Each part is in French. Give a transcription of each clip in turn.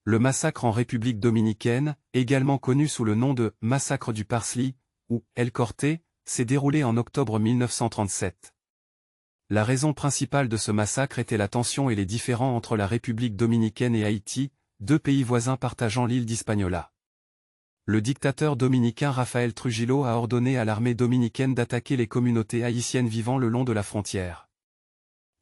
Le massacre en République dominicaine, également connu sous le nom de « massacre du Parsley » ou « El Corte », s'est déroulé en octobre 1937. La raison principale de ce massacre était la tension et les différends entre la République dominicaine et Haïti, deux pays voisins partageant l'île d'Hispaniola. Le dictateur dominicain Rafael Trujillo a ordonné à l'armée dominicaine d'attaquer les communautés haïtiennes vivant le long de la frontière.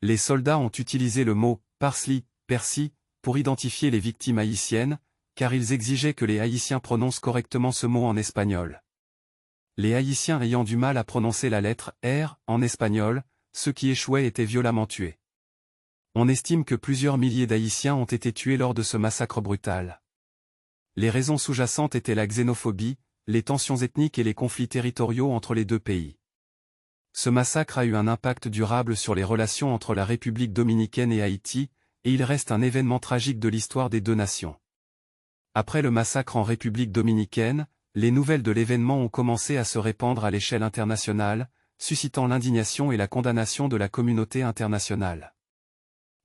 Les soldats ont utilisé le mot « parsley » persil pour identifier les victimes haïtiennes, car ils exigeaient que les Haïtiens prononcent correctement ce mot en espagnol. Les Haïtiens ayant du mal à prononcer la lettre « R » en espagnol, ceux qui échouaient étaient violemment tués. On estime que plusieurs milliers d'Haïtiens ont été tués lors de ce massacre brutal. Les raisons sous-jacentes étaient la xénophobie, les tensions ethniques et les conflits territoriaux entre les deux pays. Ce massacre a eu un impact durable sur les relations entre la République dominicaine et Haïti, et il reste un événement tragique de l'histoire des deux nations. Après le massacre en République dominicaine, les nouvelles de l'événement ont commencé à se répandre à l'échelle internationale, suscitant l'indignation et la condamnation de la communauté internationale.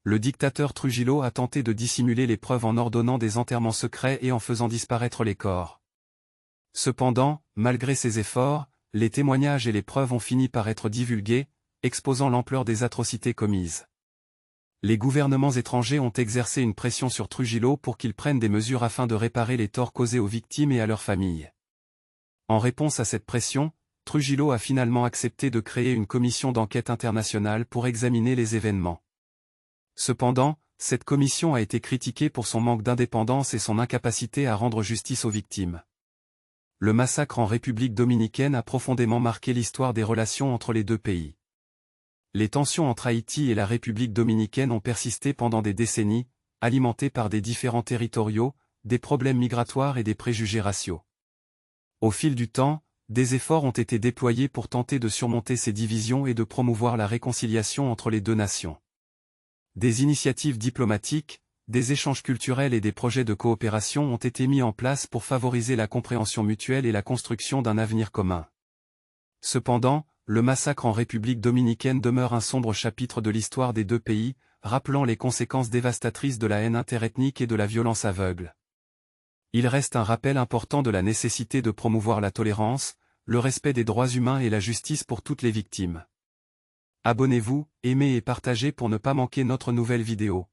Le dictateur Trujillo a tenté de dissimuler les preuves en ordonnant des enterrements secrets et en faisant disparaître les corps. Cependant, malgré ses efforts, les témoignages et les preuves ont fini par être divulgués, exposant l'ampleur des atrocités commises. Les gouvernements étrangers ont exercé une pression sur Trujillo pour qu'il prenne des mesures afin de réparer les torts causés aux victimes et à leurs familles. En réponse à cette pression, Trujillo a finalement accepté de créer une commission d'enquête internationale pour examiner les événements. Cependant, cette commission a été critiquée pour son manque d'indépendance et son incapacité à rendre justice aux victimes. Le massacre en République dominicaine a profondément marqué l'histoire des relations entre les deux pays. Les tensions entre Haïti et la République dominicaine ont persisté pendant des décennies, alimentées par des différends territoriaux, des problèmes migratoires et des préjugés raciaux. Au fil du temps, des efforts ont été déployés pour tenter de surmonter ces divisions et de promouvoir la réconciliation entre les deux nations. Des initiatives diplomatiques, des échanges culturels et des projets de coopération ont été mis en place pour favoriser la compréhension mutuelle et la construction d'un avenir commun. Cependant, le massacre en République dominicaine demeure un sombre chapitre de l'histoire des deux pays, rappelant les conséquences dévastatrices de la haine interethnique et de la violence aveugle. Il reste un rappel important de la nécessité de promouvoir la tolérance, le respect des droits humains et la justice pour toutes les victimes. Abonnez-vous, aimez et partagez pour ne pas manquer notre nouvelle vidéo.